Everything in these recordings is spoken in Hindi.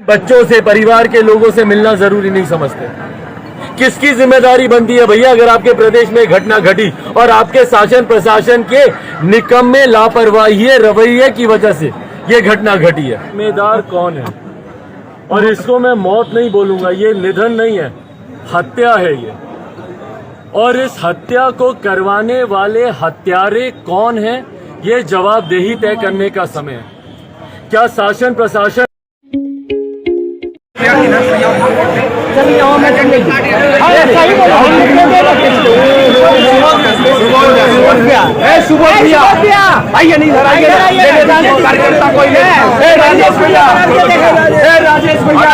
बच्चों से, परिवार के लोगों से मिलना जरूरी नहीं समझते। किसकी जिम्मेदारी बनती है भैया अगर आपके प्रदेश में घटना घटी और आपके शासन प्रशासन के निकम्मे लापरवाही रवैये की वजह से ये घटना घटी है? जिम्मेदार कौन है? और इसको मैं मौत नहीं बोलूंगा, ये निधन नहीं है, हत्या है ये। और इस हत्या को करवाने वाले हत्यारे कौन हैं, ये जवाबदेही तय करने का समय है। क्या शासन प्रशासन कार्यकर्ता कोई है? राजेश भैया, राजेश भैया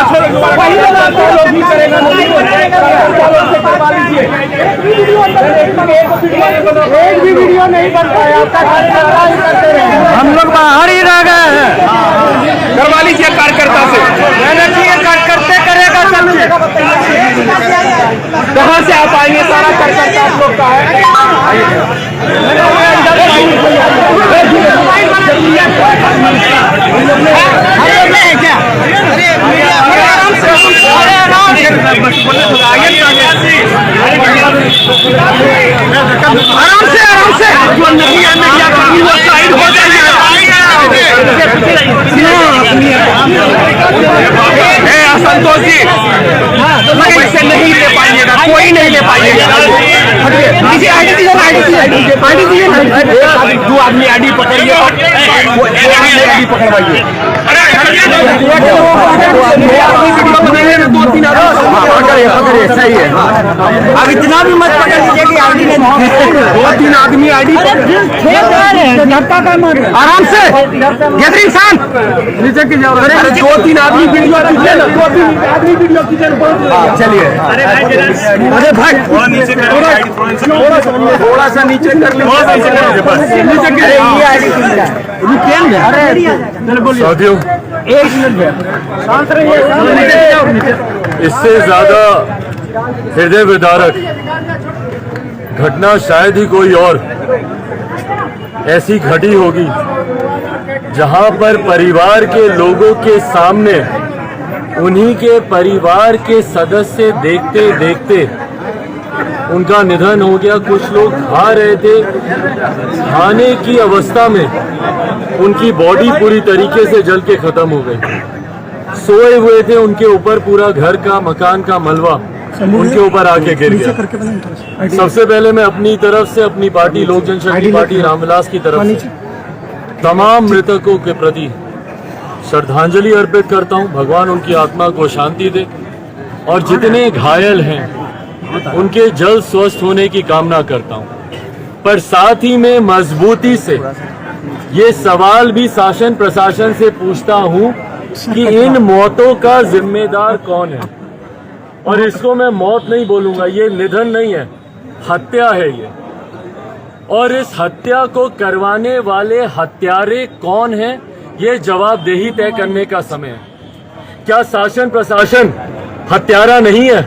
एक भी वीडियो नहीं बन पाया, हम लोग बाहर ही रह गए हैं। करवा लीजिए कार्यकर्ता से, करते करेगा सब चीज। कहाँ से आप आएंगे? सारा कार्यकर्ता आप लोग का है। आराम से संतोष जी, पैसे नहीं ले पाइएगा, कोई नहीं ले पाइएगा। दो आदमी आईडी पकड़िए, आईडी पकड़वाइए। पकड़िए, सही है। अब इतना भी मत पकड़ लीजिए कि आईडी में 2-3 आदमी आईडी आराम से गैदरिंग शांत नीचे की जाओ। 2-3 आदमी वीडियो चलिए। अरे भाई थोड़ा सा नीचे कर साथियों, इससे ज्यादा हृदय विदारक घटना शायद ही कोई और ऐसी घटी होगी जहां पर परिवार के लोगों के सामने उन्हीं के परिवार के सदस्य देखते देखते उनका निधन हो गया। कुछ लोग खा रहे थे, खाने की अवस्था में उनकी बॉडी पूरी तरीके से जल के खत्म हो गई। सोए हुए थे, उनके ऊपर पूरा घर का, मकान का मलबा उनके ऊपर आके गिर गया। सबसे पहले मैं अपनी तरफ से, अपनी पार्टी लोक जनशक्ति पार्टी रामविलास की तरफ से तमाम मृतकों के प्रति श्रद्धांजलि अर्पित करता हूं। भगवान उनकी आत्मा को शांति दे और जितने घायल हैं उनके जल्द स्वस्थ होने की कामना करता हूं। पर साथ ही में मजबूती से ये सवाल भी शासन प्रशासन से पूछता हूं कि इन मौतों का जिम्मेदार कौन है? और इसको मैं मौत नहीं बोलूंगा, ये निधन नहीं है, हत्या है ये। और इस हत्या को करवाने वाले हत्यारे कौन हैं, ये जवाबदेही तय करने का समय है। क्या शासन प्रशासन हत्यारा नहीं है?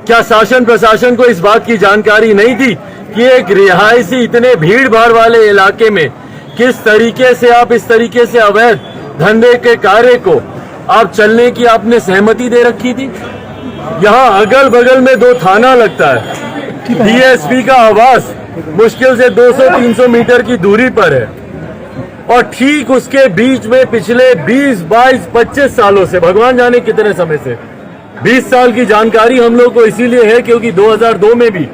क्या शासन प्रशासन को इस बात की जानकारी नहीं थी कि एक रिहायशी इतने भीड़ भाड़ वाले इलाके में किस तरीके से आप इस तरीके से अवैध धंधे के कार्य को आप चलने की आपने सहमति दे रखी थी? यहाँ अगल बगल में 2 थाना लगता है, डीएसपी का आवास मुश्किल से 200-300 मीटर की दूरी पर है। और ठीक उसके बीच में पिछले 20, 22, 25 सालों से, भगवान जाने कितने समय से, 20 साल की जानकारी हम लोग को इसीलिए है क्योंकि 2002 में भी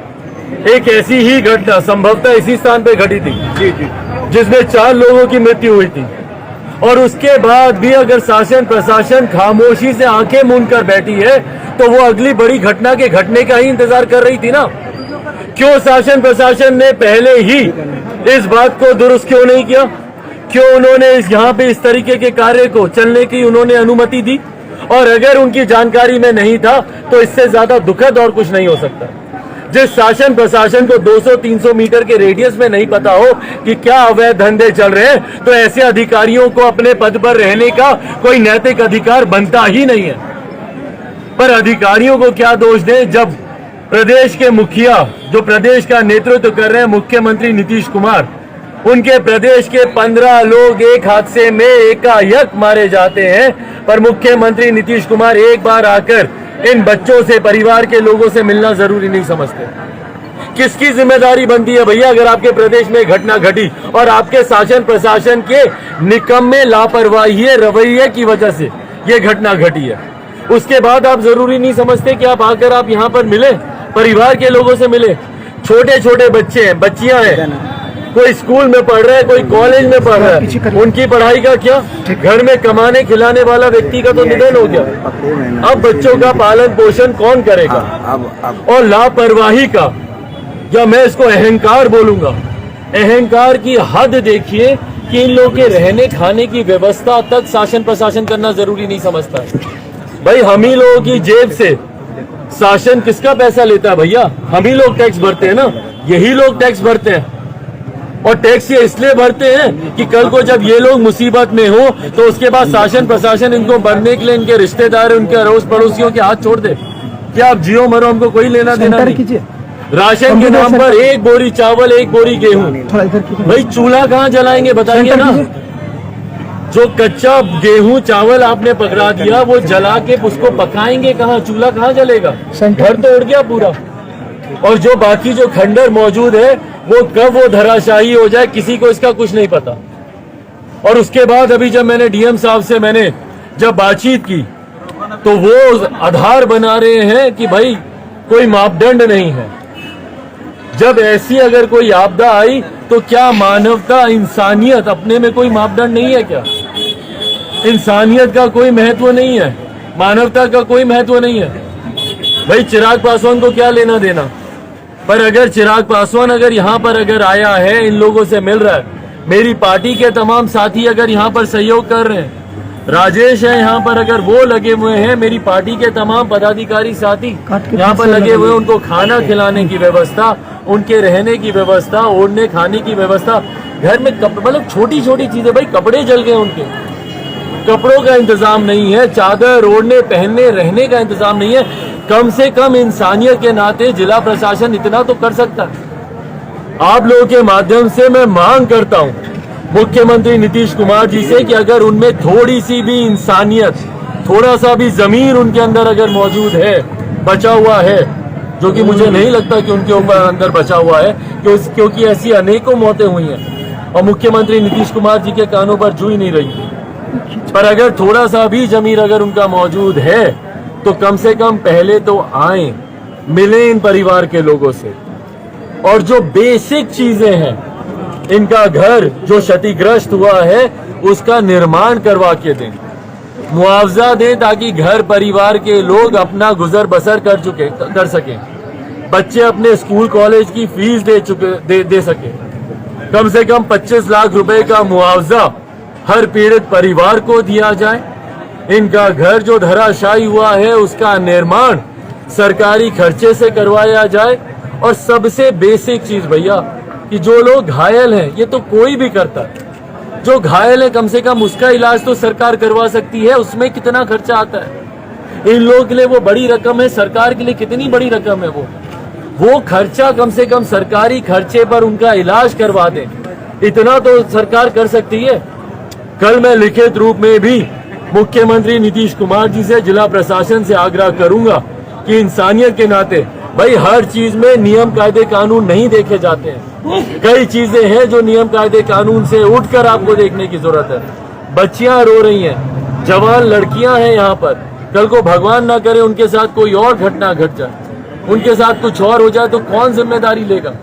एक ऐसी ही घटना संभवतः इसी स्थान पे घटी थी जिसमें 4 लोगों की मृत्यु हुई थी। और उसके बाद भी अगर शासन प्रशासन खामोशी से आंखें मूंद कर बैठी है तो वो अगली बड़ी घटना के घटने का ही इंतजार कर रही थी ना। क्यों शासन प्रशासन ने पहले ही इस बात को दुरुस्त क्यों नहीं किया? क्यों उन्होंने यहाँ पे इस तरीके के कार्य को चलने की उन्होंने अनुमति दी? और अगर उनकी जानकारी में नहीं था तो इससे ज्यादा दुखद और कुछ नहीं हो सकता। जिस शासन प्रशासन को 200-300 मीटर के रेडियस में नहीं पता हो कि क्या अवैध धंधे चल रहे हैं, तो ऐसे अधिकारियों को अपने पद पर रहने का कोई नैतिक अधिकार बनता ही नहीं है। पर अधिकारियों को क्या दोष दें जब प्रदेश के मुखिया, जो प्रदेश का नेतृत्व कर रहे हैं मुख्यमंत्री नीतीश कुमार, उनके प्रदेश के 15 लोग एक हादसे में एकाएक मारे जाते हैं, पर मुख्यमंत्री नीतीश कुमार एक बार आकर इन बच्चों से, परिवार के लोगों से मिलना जरूरी नहीं समझते। किसकी जिम्मेदारी बनती है भैया अगर आपके प्रदेश में घटना घटी और आपके शासन प्रशासन के निकम्मे लापरवाही रवैये की वजह से ये घटना घटी है? उसके बाद आप जरूरी नहीं समझते कि आप आकर आप यहाँ पर मिले, परिवार के लोगों से मिले। छोटे छोटे बच्चे हैं, बच्चियां हैं, कोई स्कूल में पढ़ रहा है, कोई कॉलेज में पढ़ रहा है, उनकी पढ़ाई का क्या? घर में कमाने खिलाने वाला व्यक्ति का तो निधन हो गया, अब बच्चों का पालन पोषण कौन करेगा? और लापरवाही का, या मैं इसको अहंकार बोलूंगा, अहंकार की हद देखिए कि इन लोगों के रहने खाने की व्यवस्था तक शासन प्रशासन करना जरूरी नहीं समझता है। भाई हम ही लोगों की जेब से शासन किसका पैसा लेता है भैया? हम ही लोग टैक्स भरते हैं ना, यही लोग टैक्स भरते हैं। और टैक्स ये इसलिए भरते हैं कि कल को जब ये लोग मुसीबत में हो तो उसके बाद शासन प्रशासन इनको भरने के लिए इनके रिश्तेदार, उनके अड़ोस पड़ोसियों के हाथ छोड़ दे। क्या आप जियो मरो, हमको कोई लेना देना नहीं। राशन के नाम पर 1 बोरी चावल, 1 बोरी गेहूं, भाई चूल्हा कहाँ जलाएंगे बताइए ना? जो कच्चा गेहूं चावल आपने पकड़ा दिया वो जला के उसको पकाएंगे कहाँ? चूल्हा कहाँ जलेगा? घर तो उड़ गया पूरा। और जो बाकी जो खंडर मौजूद है वो कब वो धराशायी हो जाए किसी को इसका कुछ नहीं पता। और उसके बाद अभी जब मैंने डीएम साहब से मैंने जब बातचीत की तो वो आधार बना रहे हैं कि भाई कोई मापदंड नहीं है। जब ऐसी अगर कोई आपदा आई तो क्या मानवता, इंसानियत अपने में कोई मापदंड नहीं है क्या? इंसानियत का कोई महत्व नहीं है, मानवता का कोई महत्व नहीं है? भाई चिराग पासवान को क्या लेना देना? पर अगर चिराग पासवान अगर यहाँ पर अगर आया है, इन लोगों से मिल रहा है, मेरी पार्टी के तमाम साथी अगर यहाँ पर सहयोग कर रहे हैं, राजेश है यहाँ पर अगर वो लगे हुए हैं, मेरी पार्टी के तमाम पदाधिकारी साथी यहाँ पर लगे हुए हैं, उनको खाना खिलाने की व्यवस्था, उनके रहने की व्यवस्था, ओढ़ने खाने की व्यवस्था, घर में मतलब छोटी छोटी चीजें, भाई कपड़े जल गए उनके, कपड़ों का इंतजाम नहीं है, चादर ओढ़ने पहनने रहने का इंतजाम नहीं है। कम से कम इंसानियत के नाते जिला प्रशासन इतना तो कर सकता है। आप लोगों के माध्यम से मैं मांग करता हूं मुख्यमंत्री नीतीश कुमार जी से कि अगर उनमें थोड़ी सी भी इंसानियत, थोड़ा सा भी जमीर उनके अंदर अगर मौजूद है, बचा हुआ है, जो कि मुझे नहीं लगता कि उनके ऊपर अंदर बचा हुआ है, क्योंकि ऐसी अनेकों मौतें हुई हैं और मुख्यमंत्री नीतीश कुमार जी के कानों पर जू ही नहीं रही। पर अगर थोड़ा सा भी जमीर अगर उनका मौजूद है तो कम से कम पहले तो आए, मिले इन परिवार के लोगों से, और जो बेसिक चीजें हैं, इनका घर जो क्षतिग्रस्त हुआ है उसका निर्माण करवा के दें, मुआवजा दें, ताकि घर परिवार के लोग अपना गुजर बसर कर सकें, बच्चे अपने स्कूल कॉलेज की फीस दे सके। कम से कम 25 लाख रुपए का मुआवजा हर पीड़ित परिवार को दिया जाए। इनका घर जो धराशायी हुआ है उसका निर्माण सरकारी खर्चे से करवाया जाए। और सबसे बेसिक चीज भैया कि जो लोग घायल हैं, ये तो कोई भी करता है, जो घायल है कम से कम उसका इलाज तो सरकार करवा सकती है। उसमें कितना खर्चा आता है? इन लोगों के लिए वो बड़ी रकम है, सरकार के लिए कितनी बड़ी रकम है? वो खर्चा कम से कम सरकारी खर्चे पर उनका इलाज करवा दें, इतना तो सरकार कर सकती है। कल मैं लिखित रूप में भी मुख्यमंत्री नीतीश कुमार जी से, जिला प्रशासन से आग्रह करूंगा कि इंसानियत के नाते भाई हर चीज में नियम कायदे कानून नहीं देखे जाते हैं। कई चीजें हैं जो नियम कायदे कानून से उठकर आपको देखने की जरूरत है। बच्चियां रो रही हैं, जवान लड़कियां हैं यहाँ पर, कल को भगवान ना करे उनके साथ कोई और घटना घट जाए, उनके साथ कुछ और हो जाए तो कौन जिम्मेदारी लेगा?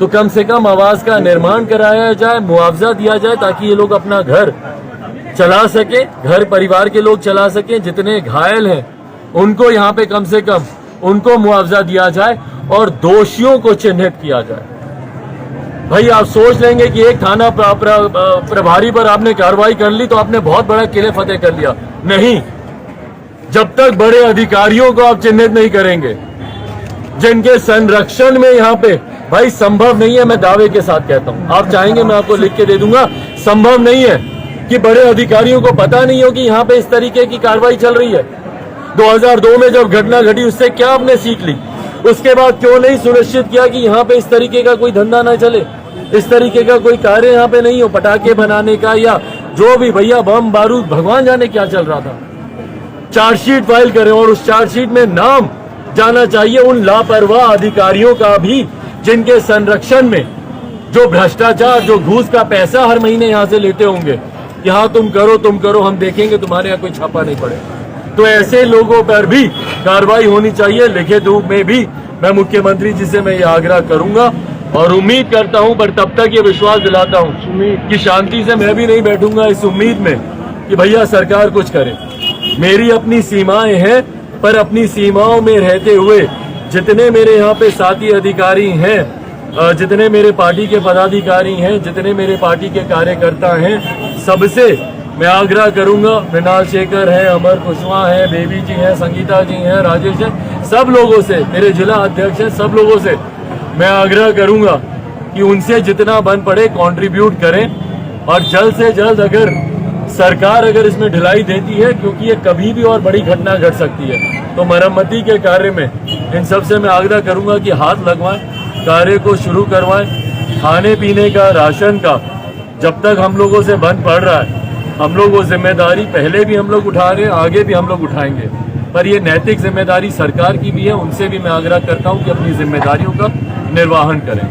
तो कम से कम आवास का निर्माण कराया जाए, मुआवजा दिया जाए, ताकि ये लोग अपना घर चला सके, घर परिवार के लोग चला सके। जितने घायल हैं उनको यहाँ पे कम से कम उनको मुआवजा दिया जाए और दोषियों को चिन्हित किया जाए। भाई आप सोच लेंगे कि एक थाना प्रभारी पर आपने कार्रवाई कर ली तो आपने बहुत बड़ा किले फतेह कर लिया। नहीं, जब तक बड़े अधिकारियों को आप चिन्हित नहीं करेंगे, जिनके संरक्षण में यहाँ पे भाई संभव नहीं है, मैं दावे के साथ कहता हूँ, आप चाहेंगे मैं आपको लिख के दे दूंगा, संभव नहीं है कि बड़े अधिकारियों को पता नहीं हो कि यहाँ पे इस तरीके की कार्रवाई चल रही है। 2002 में जब घटना घटी उससे क्या आपने सीख ली? उसके बाद क्यों नहीं सुनिश्चित किया कि यहाँ पे इस तरीके का कोई धंधा ना चले? इस तरीके का कोई कार्य यहाँ पे नहीं हो, पटाखे बनाने का या जो भी, भैया बम बारूद भगवान जाने क्या चल रहा था। चार्जशीट फाइल करें और उस चार्जशीट में नाम जाना चाहिए उन लापरवाह अधिकारियों का भी जिनके संरक्षण में जो भ्रष्टाचार, जो घूस का पैसा हर महीने यहाँ से लेते होंगे। यहाँ तुम करो, हम देखेंगे, तुम्हारे यहाँ कोई छापा नहीं पड़े। तो ऐसे लोगों पर भी कार्रवाई होनी चाहिए। लिखित रूप में भी मैं मुख्यमंत्री जी से मैं ये आग्रह करूंगा और उम्मीद करता हूं, पर तब तक ये विश्वास दिलाता हूं कि शांति से मैं भी नहीं बैठूंगा इस उम्मीद में कि भैया सरकार कुछ करे। मेरी अपनी सीमाएं हैं, पर अपनी सीमाओं में रहते हुए जितने मेरे यहाँ पे साथी अधिकारी हैं, जितने मेरे पार्टी के पदाधिकारी हैं, जितने मेरे पार्टी के कार्यकर्ता हैं, सबसे मैं आग्रह करूंगा, मृणाल शेखर है, अमर कुशवाहा है, बेबी जी हैं, संगीता जी हैं, राजेश है, सब लोगों से, मेरे जिला अध्यक्ष हैं, सब लोगों से मैं आग्रह करूंगा कि उनसे जितना बन पड़े कंट्रीब्यूट करें और जल्द से जल्द अगर सरकार अगर इसमें ढिलाई देती है, क्योंकि ये कभी भी और बड़ी घटना घट सकती है, तो मरम्मती के कार्य में इन सब से मैं आग्रह करूंगा कि हाथ लगवाएं, कार्य को शुरू करवाएं। खाने पीने का, राशन का जब तक हम लोगों से बंद पड़ रहा है, हम लोग वो जिम्मेदारी पहले भी हम लोग उठा रहे हैं, आगे भी हम लोग उठाएंगे, पर ये नैतिक जिम्मेदारी सरकार की भी है। उनसे भी मैं आग्रह करता हूं कि अपनी जिम्मेदारियों का निर्वहन करें।